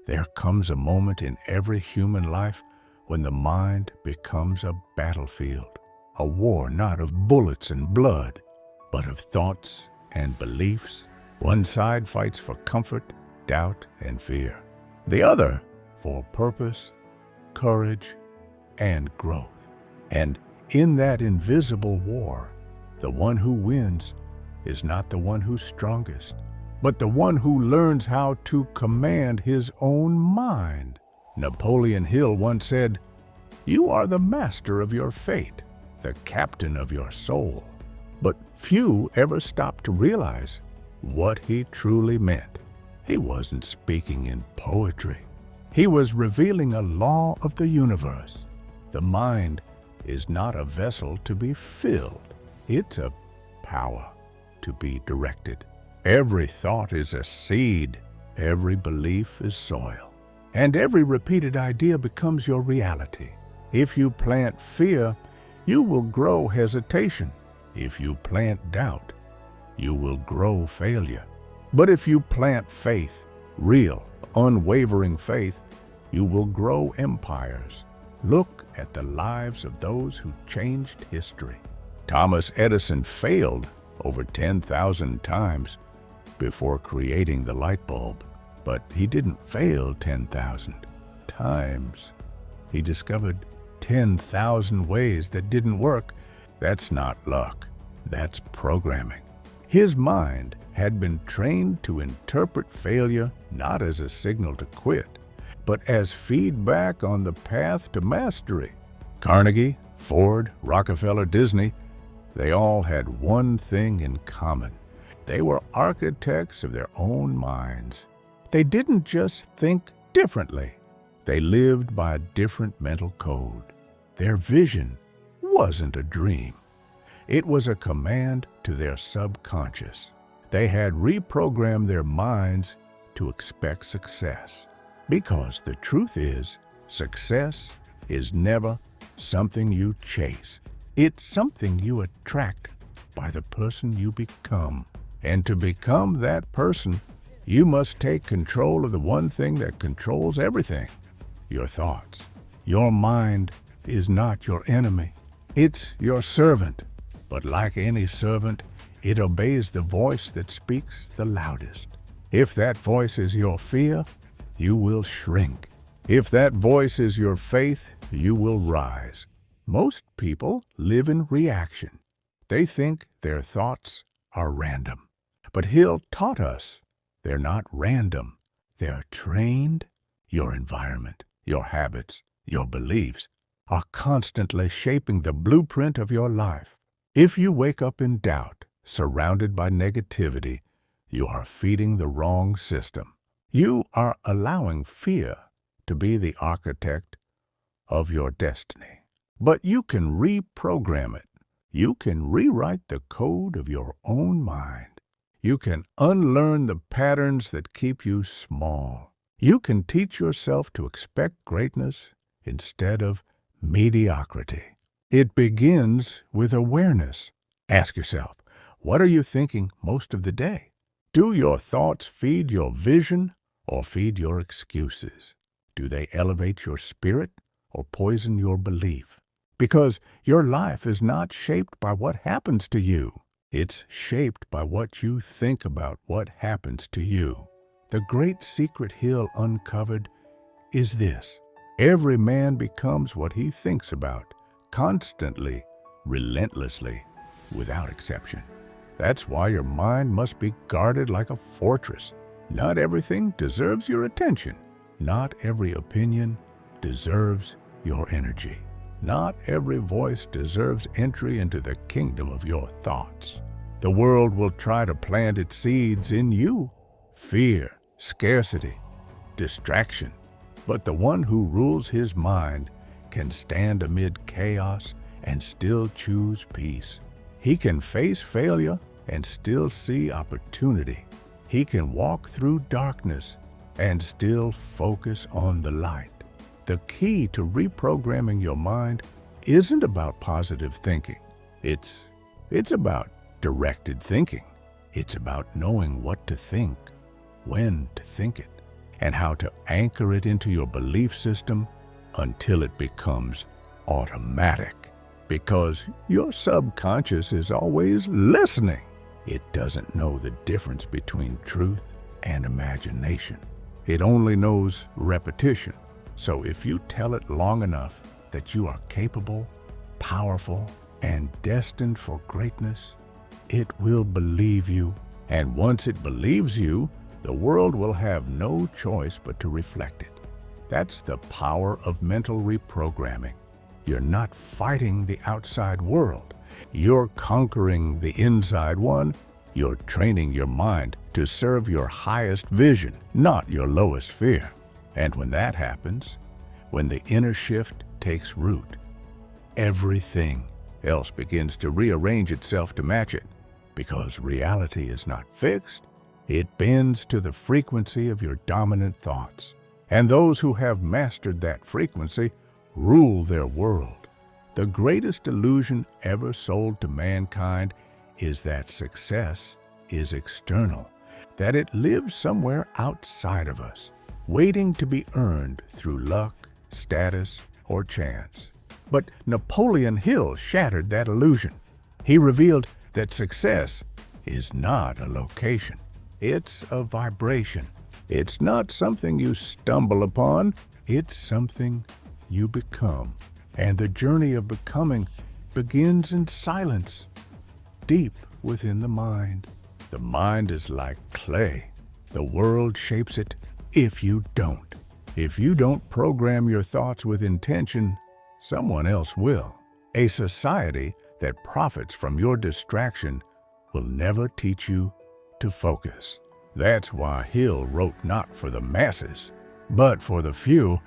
There comes a moment in every human life when the mind becomes a battlefield, a war not of bullets and blood, but of thoughts and beliefs. One side fights for comfort, doubt, and fear. The other for purpose, courage, and growth. And in that invisible war, the one who wins is not the one who's strongest, but the one who learns how to command his own mind. Napoleon Hill once said, "You are the master of your fate, the captain of your soul." But few ever stop to realize what he truly meant. He wasn't speaking in poetry. He was revealing a law of the universe. The mind is not a vessel to be filled. It's a power to be directed. Every thought is a seed. Every belief is soil. And every repeated idea becomes your reality. If you plant fear, you will grow hesitation. If you plant doubt, you will grow failure. But if you plant faith, real, unwavering faith, you will grow empires. Look at the lives of those who changed history. Thomas Edison failed over 10,000 times before creating the light bulb. But he didn't fail 10,000 times. He discovered 10,000 ways that didn't work. That's not luck. That's programming. His mind had been trained to interpret failure not as a signal to quit, but as feedback on the path to mastery. Carnegie, Ford, Rockefeller, Disney, they all had one thing in common. They were architects of their own minds. They didn't just think differently. They lived by a different mental code. Their vision wasn't a dream. It was a command to their subconscious. They had reprogrammed their minds to expect success. Because the truth is, success is never something you chase. It's something you attract by the person you become. And to become that person, you must take control of the one thing that controls everything, your thoughts. Your mind is not your enemy. It's your servant. But like any servant, it obeys the voice that speaks the loudest. If that voice is your fear, you will shrink. If that voice is your faith, you will rise. Most people live in reaction. They think their thoughts are random. But Hill taught us they're not random. They're trained. Your environment, your habits, your beliefs are constantly shaping the blueprint of your life. If you wake up in doubt, surrounded by negativity, you are feeding the wrong system. You are allowing fear to be the architect of your destiny. But you can reprogram it. You can rewrite the code of your own mind. You can unlearn the patterns that keep you small. You can teach yourself to expect greatness instead of mediocrity. It begins with awareness. Ask yourself, what are you thinking most of the day? Do your thoughts feed your vision or feed your excuses? Do they elevate your spirit or poison your belief? Because your life is not shaped by what happens to you. It's shaped by what you think about what happens to you. The great secret Hill uncovered is this: every man becomes what he thinks about, constantly, relentlessly, without exception. That's why your mind must be guarded like a fortress. Not everything deserves your attention. Not every opinion deserves your energy. Not every voice deserves entry into the kingdom of your thoughts. The world will try to plant its seeds in you: fear, scarcity, distraction. But the one who rules his mind can stand amid chaos and still choose peace. He can face failure and still see opportunity. He can walk through darkness and still focus on the light. The key to reprogramming your mind isn't about positive thinking. It's about directed thinking. It's about knowing what to think, when to think it, and how to anchor it into your belief system until it becomes automatic. Because your subconscious is always listening. It doesn't know the difference between truth and imagination. It only knows repetition. So if you tell it long enough that you are capable, powerful, and destined for greatness, it will believe you. And once it believes you, the world will have no choice but to reflect it. That's the power of mental reprogramming. You're not fighting the outside world. You're conquering the inside one. You're training your mind to serve your highest vision, not your lowest fear. And when that happens, when the inner shift takes root, everything else begins to rearrange itself to match it. Because reality is not fixed, it bends to the frequency of your dominant thoughts. And those who have mastered that frequency rule their world. The greatest illusion ever sold to mankind is that success is external, that it lives somewhere outside of us, waiting to be earned through luck, status, or chance. But Napoleon Hill shattered that illusion. He revealed that success is not a location. It's a vibration. It's not something you stumble upon. It's something you become. And the journey of becoming begins in silence, deep within the mind. The mind is like clay. The world shapes it if you don't. If you don't program your thoughts with intention, someone else will. A society that profits from your distraction will never teach you to focus. That's why Hill wrote not for the masses, but for the few,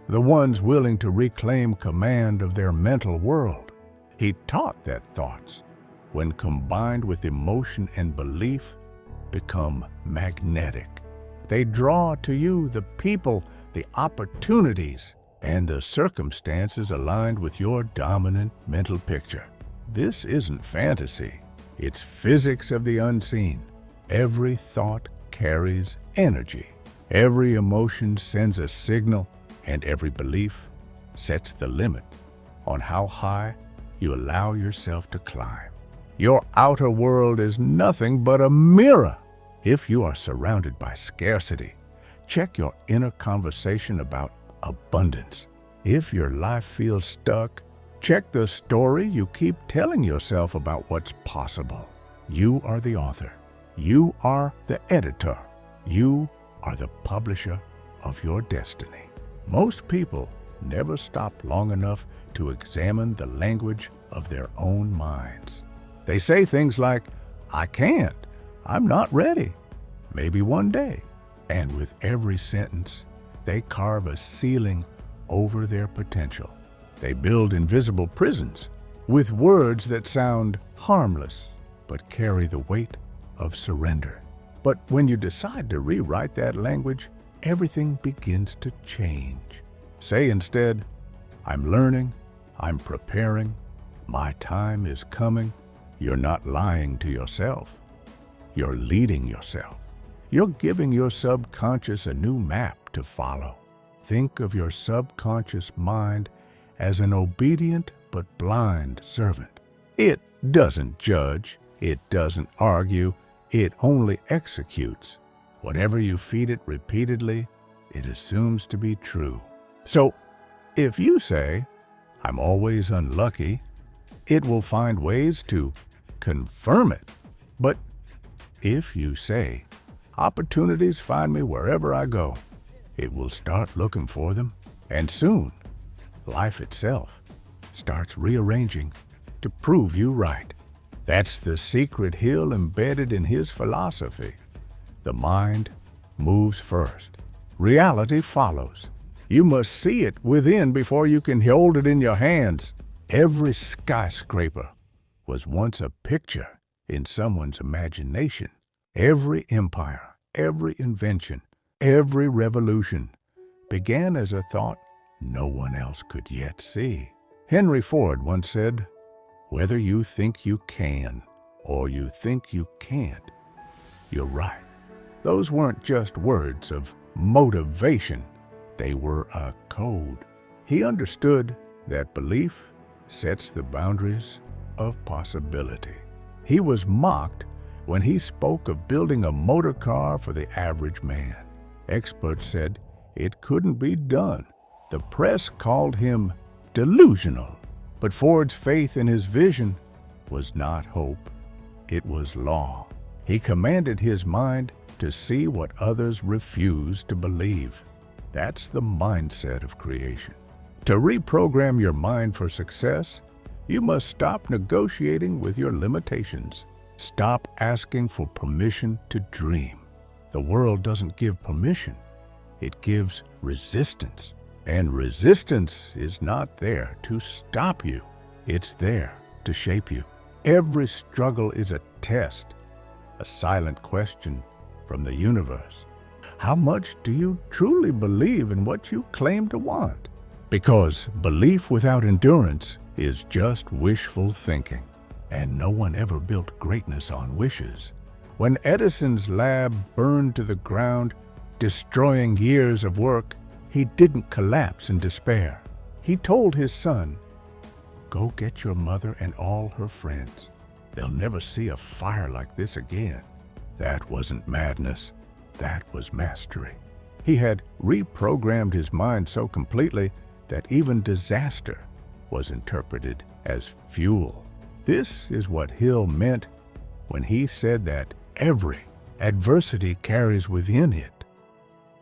the ones willing to reclaim command of their mental world. He taught that thoughts, when combined with emotion and belief, become magnetic. They draw to you the people, the opportunities, and the circumstances aligned with your dominant mental picture. This isn't fantasy. It's physics of the unseen. Every thought carries energy. Every emotion sends a signal, and every belief sets the limit on how high you allow yourself to climb. Your outer world is nothing but a mirror. If you are surrounded by scarcity, check your inner conversation about abundance. If your life feels stuck, check the story you keep telling yourself about what's possible. You are the author. You are the editor. You are the publisher of your destiny. Most people never stop long enough to examine the language of their own minds. They say things like, "I can't," "I'm not ready," "maybe one day." And with every sentence, they carve a ceiling over their potential. They build invisible prisons with words that sound harmless but carry the weight of surrender. But when you decide to rewrite that language, everything begins to change. Say instead, "I'm learning, I'm preparing, my time is coming." You're not lying to yourself. You're leading yourself. You're giving your subconscious a new map to follow. Think of your subconscious mind as an obedient but blind servant. It doesn't judge. It doesn't argue. It only executes. Whatever you feed it repeatedly, it assumes to be true. So, if you say, "I'm always unlucky," it will find ways to confirm it. But if you say, "Opportunities find me wherever I go," it will start looking for them. And soon, life itself starts rearranging to prove you right. That's the secret Hill embedded in his philosophy. The mind moves first. Reality follows. You must see it within before you can hold it in your hands. Every skyscraper was once a picture in someone's imagination. Every empire, every invention, every revolution began as a thought no one else could yet see. Henry Ford once said, "Whether you think you can or you think you can't, you're right." Those weren't just words of motivation. They were a code. He understood that belief sets the boundaries of possibility. He was mocked when he spoke of building a motor car for the average man. Experts said it couldn't be done. The press called him delusional. But Ford's faith in his vision was not hope. It was law. He commanded his mind to see what others refused to believe. That's the mindset of creation. To reprogram your mind for success, you must stop negotiating with your limitations. Stop asking for permission to dream. The world doesn't give permission. It gives resistance. And resistance is not there to stop you. It's there to shape you. Every struggle is a test, a silent question from the universe. How much do you truly believe in what you claim to want? Because belief without endurance is just wishful thinking, and no one ever built greatness on wishes. When Edison's lab burned to the ground, destroying years of work, he didn't collapse in despair. He told his son, "Go get your mother and all her friends. They'll never see a fire like this again." That wasn't madness. That was mastery. He had reprogrammed his mind so completely that even disaster was interpreted as fuel. This is what Hill meant when he said that every adversity carries within it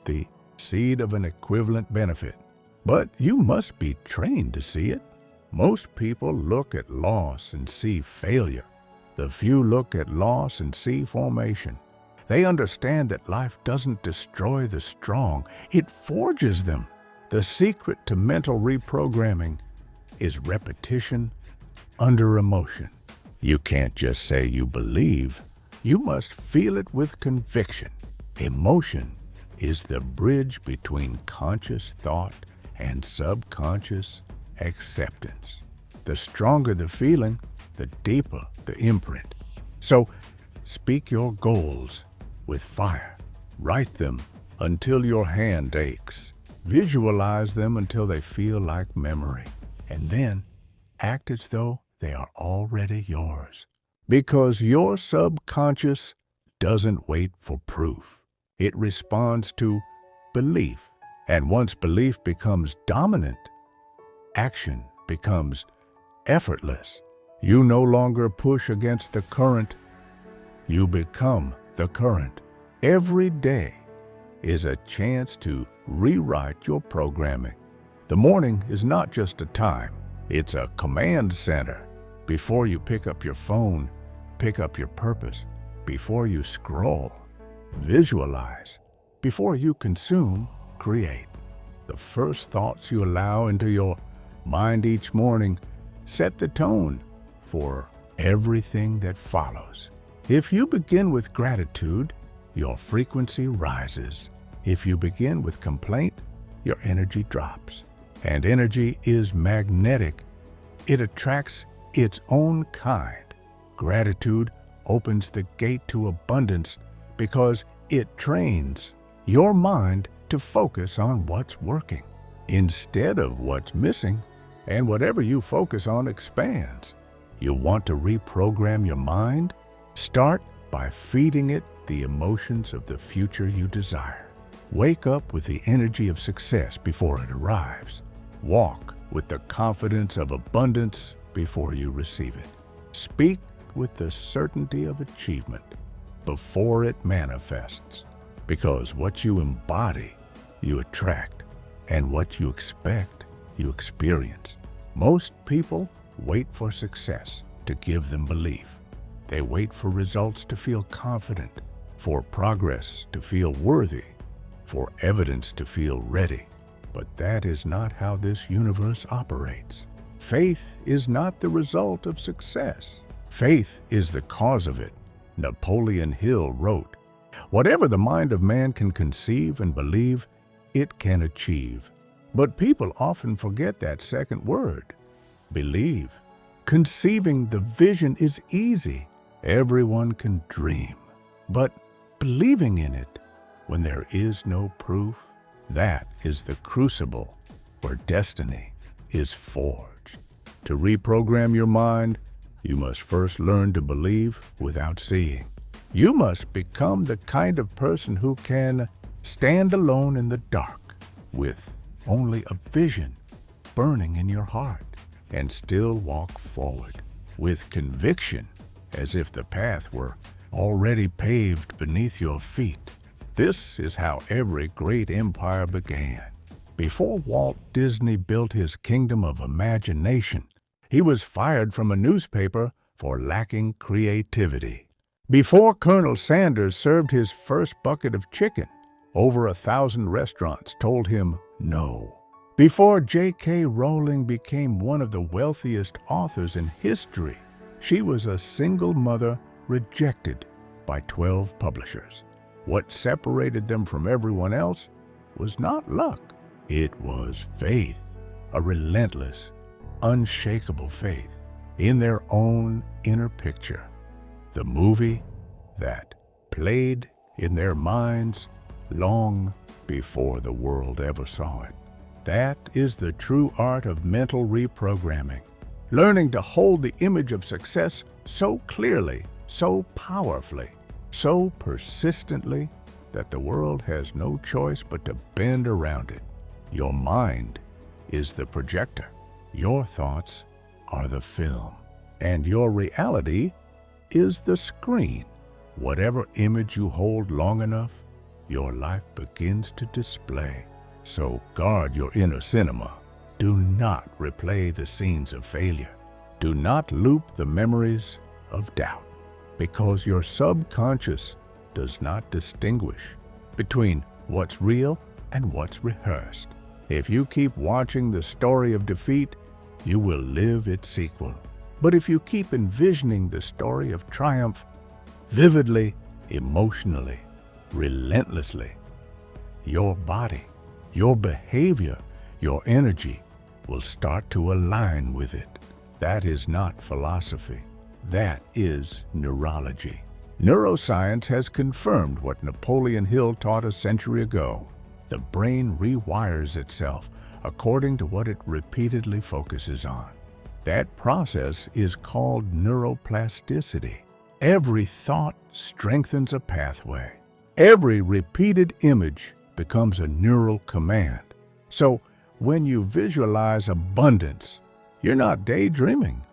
the seed of an equivalent benefit. But you must be trained to see it. Most people look at loss and see failure. The few look at loss and see formation. They understand that life doesn't destroy the strong, it forges them. The secret to mental reprogramming is repetition under emotion. You can't just say you believe. You must feel it with conviction. Emotion is the bridge between conscious thought and subconscious acceptance. The stronger the feeling, the deeper the imprint. So speak your goals with fire. Write them until your hand aches. Visualize them until they feel like memory. And then act as though they are already yours. Because your subconscious doesn't wait for proof. It responds to belief. And once belief becomes dominant, action becomes effortless. You no longer push against the current. You become the current. Every day is a chance to rewrite your programming. The morning is not just a time. It's a command center. Before you pick up your phone, pick up your purpose. Before you scroll, visualize. Before you consume, create. The first thoughts you allow into your mind each morning set the tone for everything that follows. If you begin with gratitude, your frequency rises. If you begin with complaint, your energy drops. And energy is magnetic. It attracts its own kind. Gratitude opens the gate to abundance because it trains your mind to focus on what's working instead of what's missing, and whatever you focus on expands. You want to reprogram your mind? Start by feeding it the emotions of the future you desire. Wake up with the energy of success before it arrives. Walk with the confidence of abundance before you receive it. Speak with the certainty of achievement before it manifests. Because what you embody, you attract, and what you expect, you experience. Most people wait for success to give them belief. They wait for results to feel confident, for progress to feel worthy, for evidence to feel ready. But that is not how this universe operates. Faith is not the result of success. Faith is the cause of it. Napoleon Hill wrote, "Whatever the mind of man can conceive and believe, it can achieve." But people often forget that second word, believe. Conceiving the vision is easy. Everyone can dream. But believing in it when there is no proof, that is the crucible where destiny is forged. To reprogram your mind, you must first learn to believe without seeing. You must become the kind of person who can stand alone in the dark with only a vision burning in your heart and still walk forward with conviction as if the path were already paved beneath your feet. This is how every great empire began. Before Walt Disney built his kingdom of imagination, he was fired from a newspaper for lacking creativity. Before Colonel Sanders served his first bucket of chicken, over 1,000 restaurants told him no. Before J.K. Rowling became one of the wealthiest authors in history, she was a single mother rejected by 12 publishers. What separated them from everyone else was not luck. It was faith, a relentless, unshakable faith in their own inner picture, the movie that played in their minds long before the world ever saw it. That is the true art of mental reprogramming, learning to hold the image of success so clearly, so powerfully, so persistently that the world has no choice but to bend around it. Your mind is the projector. Your thoughts are the film. And your reality is the screen. Whatever image you hold long enough, your life begins to display. So guard your inner cinema. Do not replay the scenes of failure. Do not loop the memories of doubt, because your subconscious does not distinguish between what's real and what's rehearsed. If you keep watching the story of defeat, you will live its sequel. But if you keep envisioning the story of triumph vividly, emotionally, relentlessly, your body, your behavior, your energy will start to align with it. That is not philosophy. That is neurology. Neuroscience has confirmed what Napoleon Hill taught a century ago. The brain rewires itself according to what it repeatedly focuses on. That process is called neuroplasticity. Every thought strengthens a pathway. Every repeated image becomes a neural command. So when you visualize abundance, you're not daydreaming.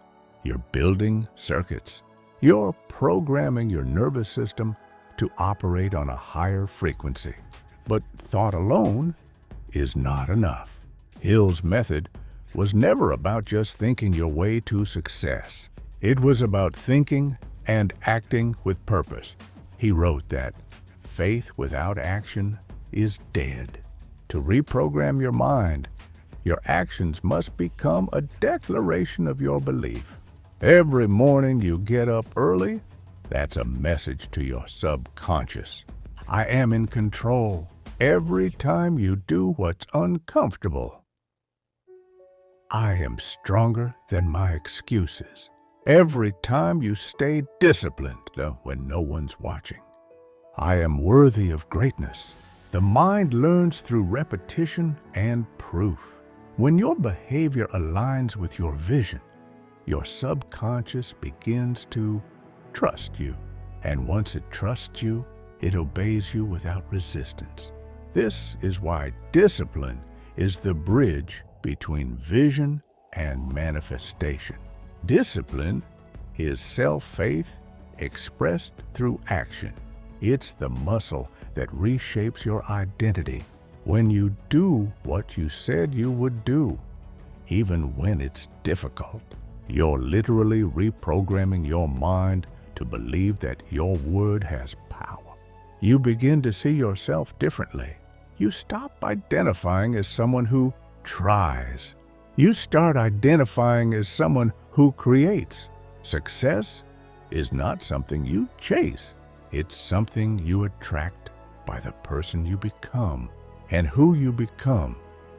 You're building circuits. You're programming your nervous system to operate on a higher frequency. But thought alone is not enough. Hill's method was never about just thinking your way to success. It was about thinking and acting with purpose. He wrote that faith without action is dead. To reprogram your mind, your actions must become a declaration of your belief. Every morning you get up early, that's a message to your subconscious. I am in control. Every time you do what's uncomfortable, I am stronger than my excuses. Every time you stay disciplined when no one's watching, I am worthy of greatness. The mind learns through repetition and proof. When your behavior aligns with your vision, your subconscious begins to trust you. And once it trusts you, it obeys you without resistance. This is why discipline is the bridge between vision and manifestation. Discipline is self-faith expressed through action. It's the muscle that reshapes your identity. When you do what you said you would do, even when it's difficult, you're literally reprogramming your mind to believe that your word has power. You begin to see yourself differently. You stop identifying as someone who tries. You start identifying as someone who creates. Success is not something you chase. It's something you attract by the person you become. And who you become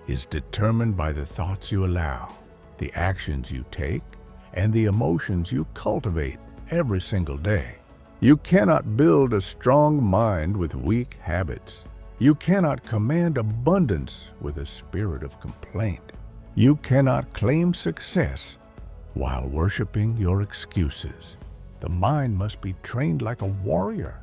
is determined by the thoughts you allow, the actions you take, and the emotions you cultivate every single day. You cannot build a strong mind with weak habits. You cannot command abundance with a spirit of complaint. You cannot claim success while worshiping your excuses. The mind must be trained like a warrior,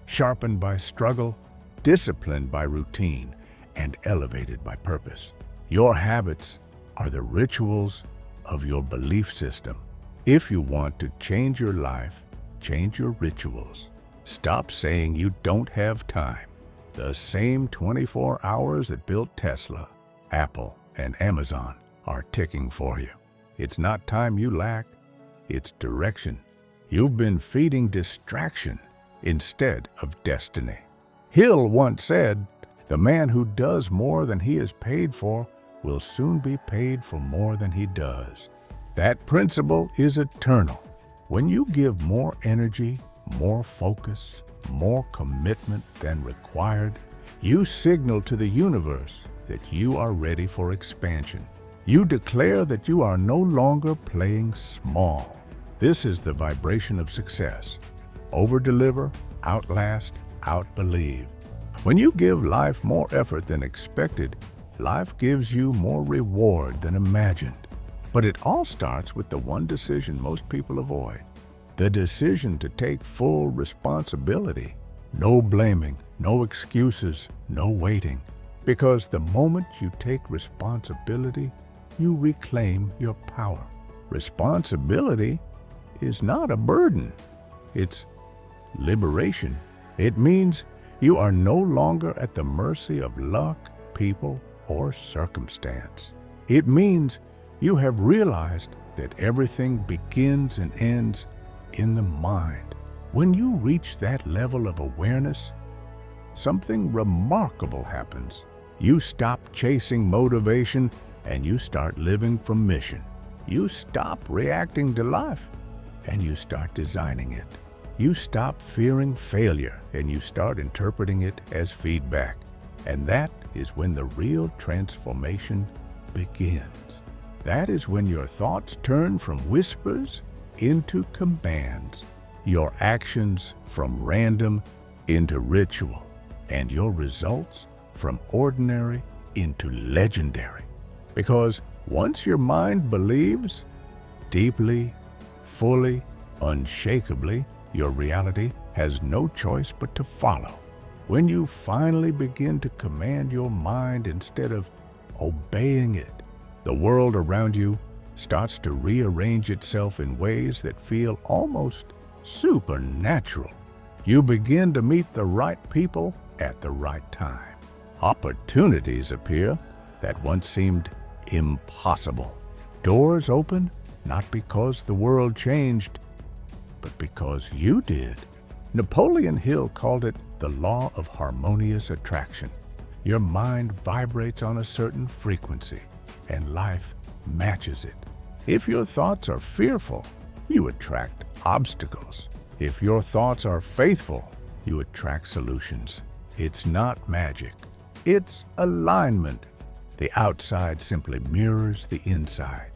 sharpened by struggle, disciplined by routine, and elevated by purpose. Your habits are the rituals of your belief system. If you want to change your life, change your rituals. Stop saying you don't have time. The same 24 hours that built Tesla, Apple, and Amazon are ticking for you. It's not time you lack, it's direction. You've been feeding distraction instead of destiny. Hill once said, "The man who does more than he is paid for will soon be paid for more than he does." That principle is eternal. When you give more energy, more focus, more commitment than required, you signal to the universe that you are ready for expansion. You declare that you are no longer playing small. This is the vibration of success. Over-deliver, outlast, out-believe. When you give life more effort than expected, life gives you more reward than imagined. But it all starts with the one decision most people avoid. The decision to take full responsibility. No blaming, no excuses, no waiting. Because the moment you take responsibility, you reclaim your power. Responsibility is not a burden. It's liberation. It means you are no longer at the mercy of luck, people, or circumstance. It means you have realized that everything begins and ends in the mind. When you reach that level of awareness, something remarkable happens. You stop chasing motivation and you start living from mission. You stop reacting to life and you start designing it. You stop fearing failure and you start interpreting it as feedback. And that is when the real transformation begins. That is when your thoughts turn from whispers into commands, your actions from random into ritual, and your results from ordinary into legendary. Because once your mind believes deeply, fully, unshakably, your reality has no choice but to follow. When you finally begin to command your mind instead of obeying it, the world around you starts to rearrange itself in ways that feel almost supernatural. You begin to meet the right people at the right time. Opportunities appear that once seemed impossible. Doors open not because the world changed, but because you did. Napoleon Hill called it the law of harmonious attraction. Your mind vibrates on a certain frequency, and life matches it. If your thoughts are fearful, you attract obstacles. If your thoughts are faithful, you attract solutions. It's not magic. It's alignment. The outside simply mirrors the inside.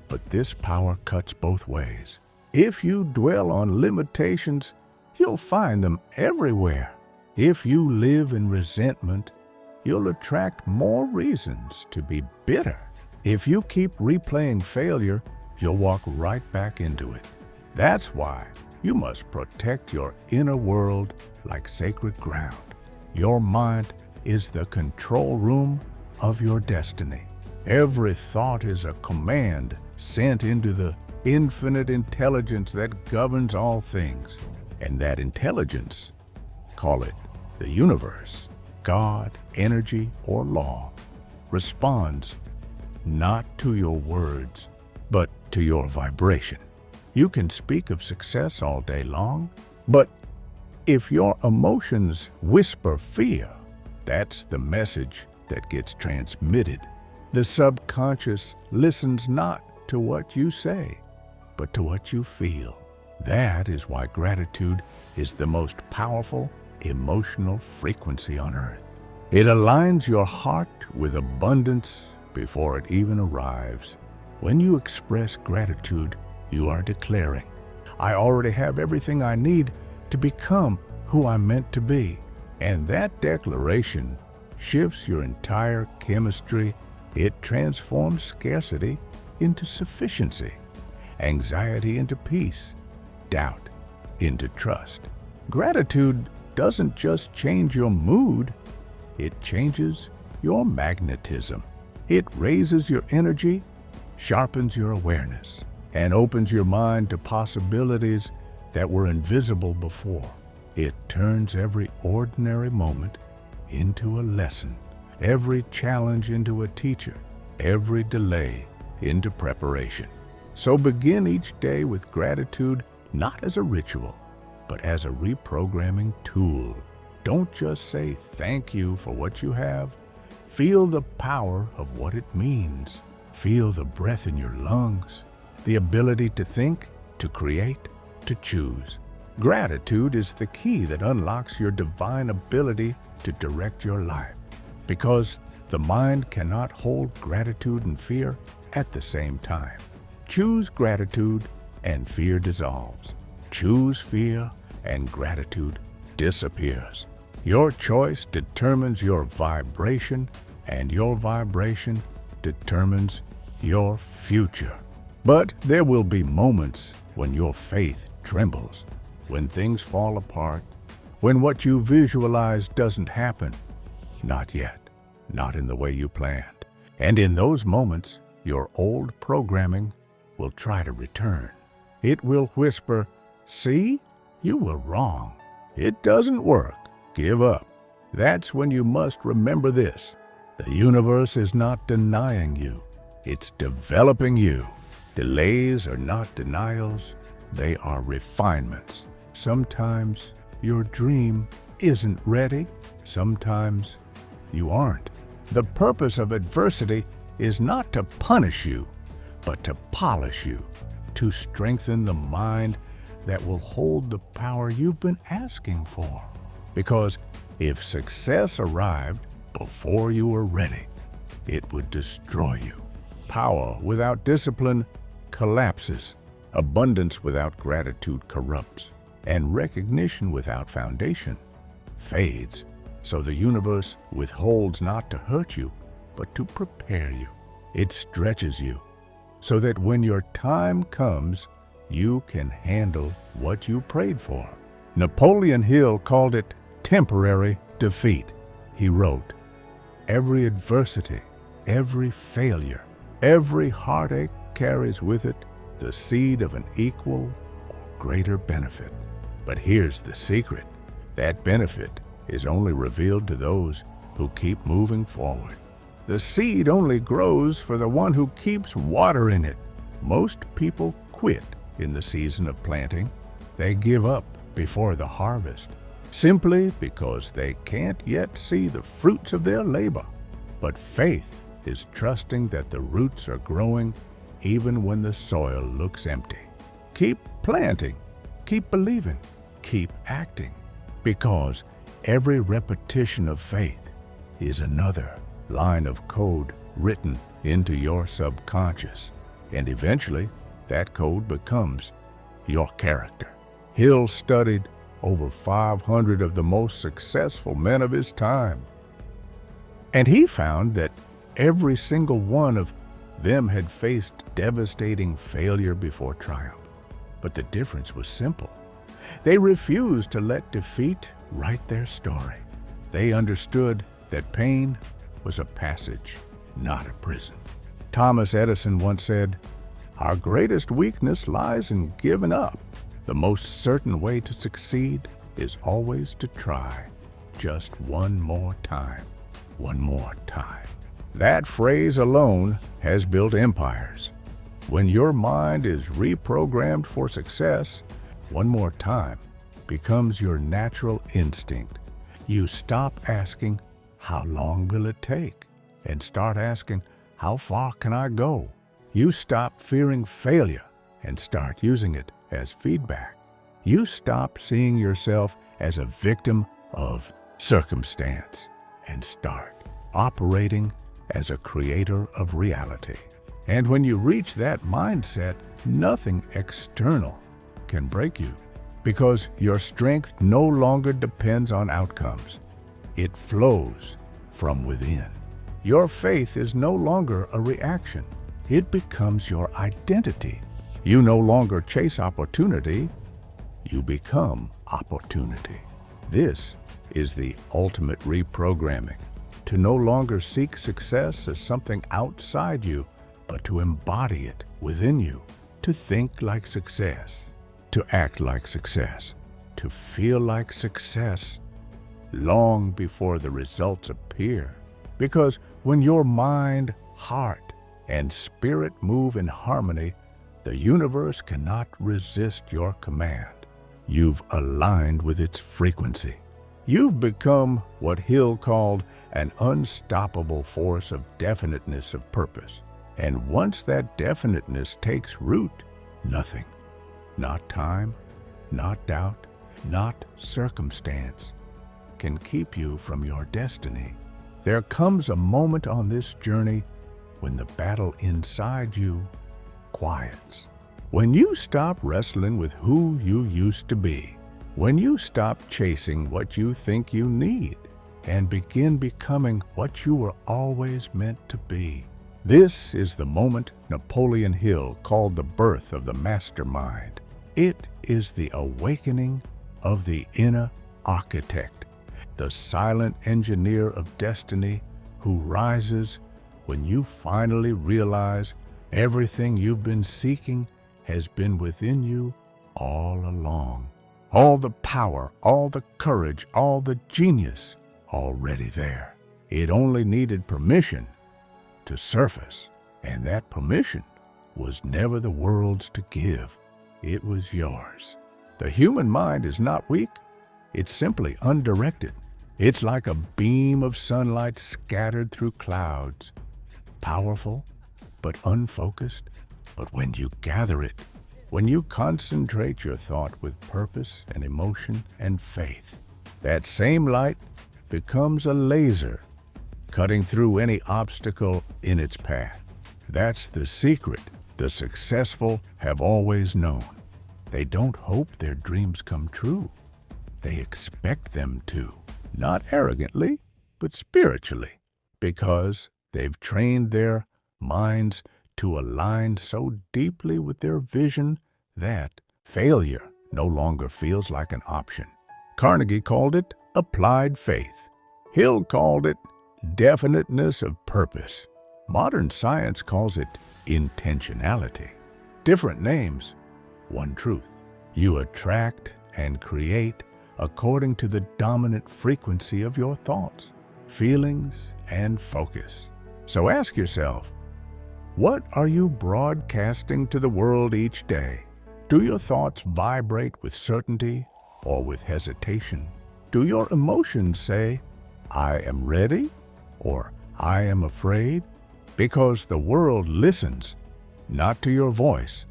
But this power cuts both ways. If you dwell on limitations, you'll find them everywhere. If you live in resentment, you'll attract more reasons to be bitter. If you keep replaying failure, you'll walk right back into it. That's why you must protect your inner world like sacred ground. Your mind is the control room of your destiny. Every thought is a command sent into the infinite intelligence that governs all things. And that intelligence, call it the universe, God, energy, or law, responds not to your words, but to your vibration. You can speak of success all day long, but if your emotions whisper fear, that's the message that gets transmitted. The subconscious listens not to what you say, but to what you feel. That is why gratitude is the most powerful emotional frequency on earth. It aligns your heart with abundance before it even arrives. When you express gratitude, you are declaring, "I already have everything I need to become who I'm meant to be. And that declaration shifts your entire chemistry. It transforms scarcity into sufficiency, anxiety into peace, doubt into trust. Gratitude doesn't just change your mood, it changes your magnetism. It raises your energy, sharpens your awareness, and opens your mind to possibilities that were invisible before. It turns every ordinary moment into a lesson, every challenge into a teacher, every delay into preparation. So begin each day with gratitude, not as a ritual, but as a reprogramming tool. Don't just say thank you for what you have. Feel the power of what it means. Feel the breath in your lungs, the ability to think, to create, to choose. Gratitude is the key that unlocks your divine ability to direct your life, because the mind cannot hold gratitude and fear at the same time. Choose gratitude and fear dissolves. Choose fear and gratitude disappears. Your choice determines your vibration, and your vibration determines your future. But there will be moments when your faith trembles, when things fall apart, when what you visualize doesn't happen. Not yet, not in the way you planned. And in those moments, your old programming will try to return. It will whisper, "See, you were wrong. It doesn't work. Give up." That's when you must remember this. The universe is not denying you. It's developing you. Delays are not denials. They are refinements. Sometimes your dream isn't ready. Sometimes you aren't. The purpose of adversity is not to punish you, but to polish you, to strengthen the mind that will hold the power you've been asking for. Because if success arrived before you were ready, it would destroy you. Power without discipline collapses. Abundance without gratitude corrupts. And recognition without foundation fades. So the universe withholds not to hurt you, but to prepare you. It stretches you so that when your time comes, you can handle what you prayed for. Napoleon Hill called it temporary defeat. He wrote, "Every adversity, every failure, every heartache carries with it the seed of an equal or greater benefit." But here's the secret. That benefit is only revealed to those who keep moving forward. The seed only grows for the one who keeps watering it. Most people quit in the season of planting. They give up before the harvest, simply because they can't yet see the fruits of their labor. But faith is trusting that the roots are growing even when the soil looks empty. Keep planting, keep believing, keep acting, because every repetition of faith is another line of code written into your subconscious, and eventually that code becomes your character. Hill studied over 500 of the most successful men of his time, and he found that every single one of them had faced devastating failure before triumph. But the difference was simple. They refused to let defeat write their story. They understood that pain was a passage, not a prison. Thomas Edison once said, "Our greatest weakness lies in giving up. The most certain way to succeed is always to try. Just one more time. One more time." That phrase alone has built empires. When your mind is reprogrammed for success, one more time becomes your natural instinct. You stop asking, "How long will it take?" and start asking, "How far can I go?" You stop fearing failure and start using it as feedback. You stop seeing yourself as a victim of circumstance and start operating as a creator of reality. And when you reach that mindset, nothing external can break you. because your strength no longer depends on outcomes. It flows from within. Your faith is no longer a reaction. It becomes your identity. You no longer chase opportunity. You become opportunity. This is the ultimate reprogramming. To no longer seek success as something outside you, but to embody it within you. To think like success. To act like success. To feel like success long before the results appear. Because when your mind, heart, and spirit move in harmony, the universe cannot resist your command. You've aligned with its frequency. You've become what Hill called an unstoppable force of definiteness of purpose. And once that definiteness takes root, nothing, not time, not doubt, not circumstance, can keep you from your destiny. There comes a moment on this journey when the battle inside you quiets. When you stop wrestling with who you used to be. When you stop chasing what you think you need and begin becoming what you were always meant to be. This is the moment Napoleon Hill called the birth of the mastermind. It is the awakening of the inner architect, the silent engineer of destiny who rises when you finally realize everything you've been seeking has been within you all along. All the power, all the courage, all the genius already there. It only needed permission to surface, and that permission was never the world's to give. It was yours. The human mind is not weak. It's simply undirected. It's like a beam of sunlight scattered through clouds. Powerful, but unfocused. But when you gather it, when you concentrate your thought with purpose and emotion and faith, that same light becomes a laser, cutting through any obstacle in its path. That's the secret the successful have always known. They don't hope their dreams come true. They expect them to, not arrogantly, but spiritually, because they've trained their minds to align so deeply with their vision that failure no longer feels like an option. Carnegie called it applied faith. Hill called it definiteness of purpose. Modern science calls it intentionality. Different names, one truth. You attract and create according to the dominant frequency of your thoughts, feelings, and focus. So ask yourself, what are you broadcasting to the world each day? Do your thoughts vibrate with certainty or with hesitation? Do your emotions say, I am ready or I am afraid? Because the world listens not to your voice,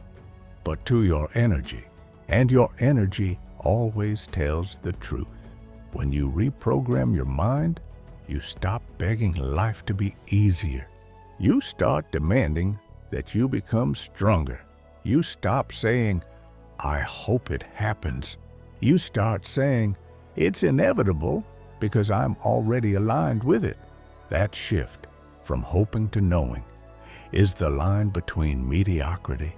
but to your energy. And your energy always tells the truth. When you reprogram your mind, you stop begging life to be easier. You start demanding that you become stronger. You stop saying, I hope it happens. You start saying, it's inevitable because I'm already aligned with it. That shift from hoping to knowing is the line between mediocrity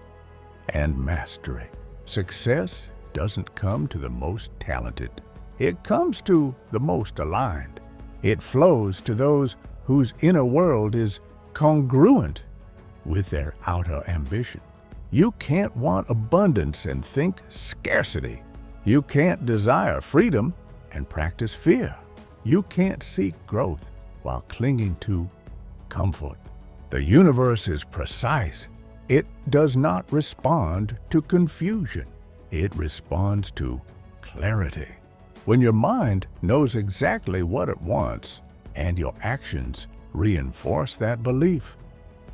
and mastery. Success doesn't come to the most talented. It comes to the most aligned. It flows to those whose inner world is congruent with their outer ambition. You can't want abundance and think scarcity. You can't desire freedom and practice fear. You can't seek growth while clinging to comfort. The universe is precise. It does not respond to confusion. It responds to clarity. When your mind knows exactly what it wants and your actions reinforce that belief,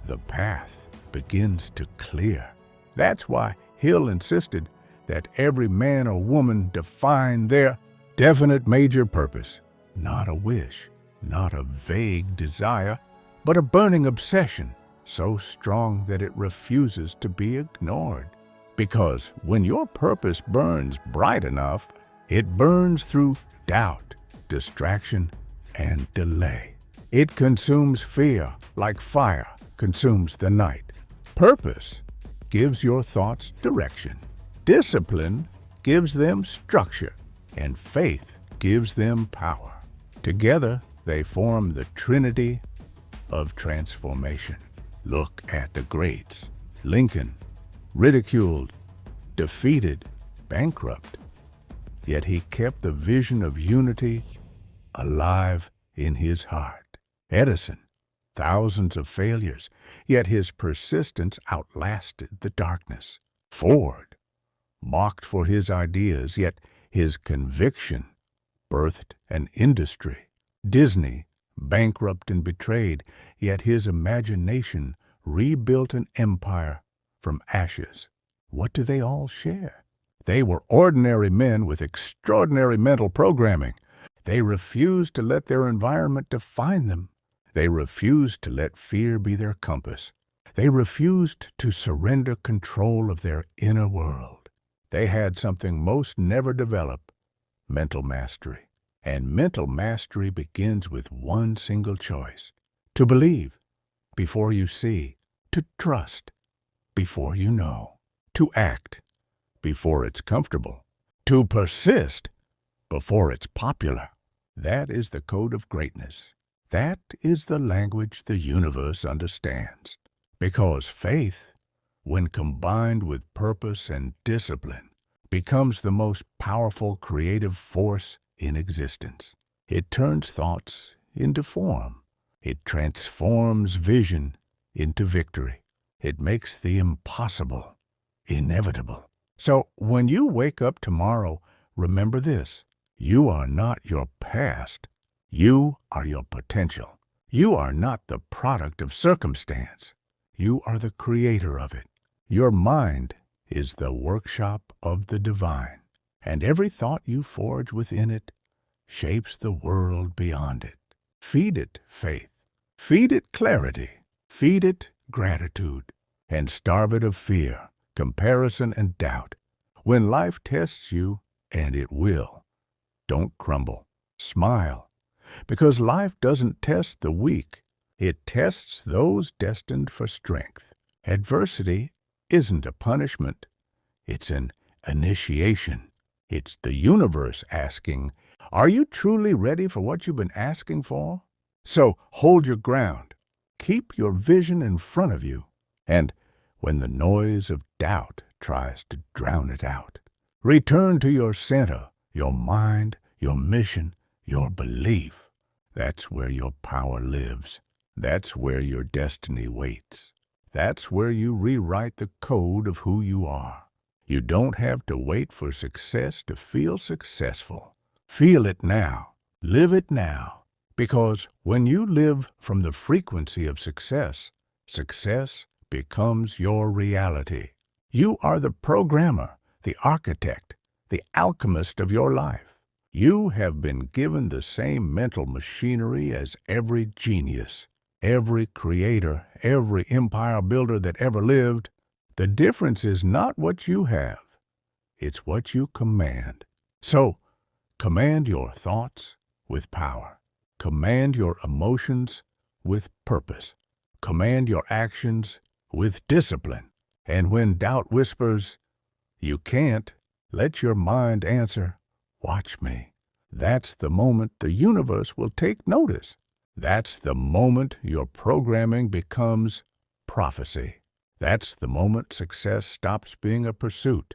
the path begins to clear. That's why Hill insisted that every man or woman define their definite major purpose, not a wish, not a vague desire, but a burning obsession so strong that it refuses to be ignored. Because when your purpose burns bright enough, it burns through doubt, distraction, and delay. It consumes fear like fire consumes the night. Purpose gives your thoughts direction. Discipline gives them structure. And faith gives them power. Together, they form the trinity of transformation. Look at the greats. Lincoln, ridiculed, defeated, bankrupt. Yet he kept the vision of unity alive in his heart. Edison, thousands of failures, yet his persistence outlasted the darkness. Ford, mocked for his ideas, yet his conviction birthed an industry. Disney, bankrupt and betrayed, yet his imagination rebuilt an empire from ashes. What do they all share? They were ordinary men with extraordinary mental programming. They refused to let their environment define them. They refused to let fear be their compass. They refused to surrender control of their inner world. They had something most never develop: mental mastery. And mental mastery begins with one single choice: to believe before you see, to trust before you know, to act before it's comfortable, to persist before it's popular. That is the code of greatness. That is the language the universe understands. Because faith, when combined with purpose and discipline, becomes the most powerful creative force in existence. It turns thoughts into form. It transforms vision into victory. It makes the impossible inevitable. So when you wake up tomorrow, remember this: you are not your past. You are your potential. You are not the product of circumstance. You are the creator of it. Your mind is the workshop of the divine, and every thought you forge within it shapes the world beyond it. Feed it faith. Feed it clarity. Feed it gratitude. And starve it of fear, comparison, and doubt. When life tests you, and it will, don't crumble. Smile. Because life doesn't test the weak. It tests those destined for strength. Adversity isn't a punishment. It's an initiation. It's the universe asking, are you truly ready for what you've been asking for? So hold your ground. Keep your vision in front of you. And when the noise of doubt tries to drown it out, return to your center, your mind, your mission, your belief. That's where your power lives. That's where your destiny waits. That's where you rewrite the code of who you are. You don't have to wait for success to feel successful. Feel it now. Live it now. Because when you live from the frequency of success, success becomes your reality. You are the programmer, the architect, the alchemist of your life. You have been given the same mental machinery as every genius, every creator, every empire builder that ever lived. The difference is not what you have, it's what you command. So, command your thoughts with power. Command your emotions with purpose. Command your actions with discipline. And when doubt whispers, you can't, let your mind answer, watch me. That's the moment the universe will take notice. That's the moment your programming becomes prophecy. That's the moment success stops being a pursuit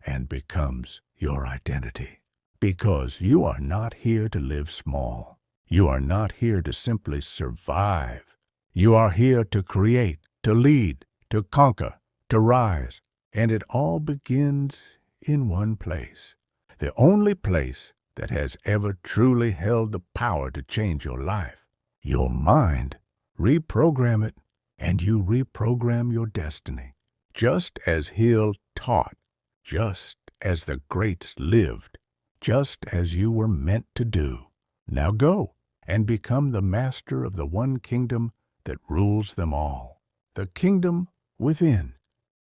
and becomes your identity. Because you are not here to live small. You are not here to simply survive. You are here to create, to lead, to conquer, to rise. And it all begins in one place. The only place that has ever truly held the power to change your life. Your mind. Reprogram it, and you reprogram your destiny. Just as Hill taught, just as the greats lived, just as you were meant to do. Now go and become the master of the one kingdom that rules them all. The kingdom within.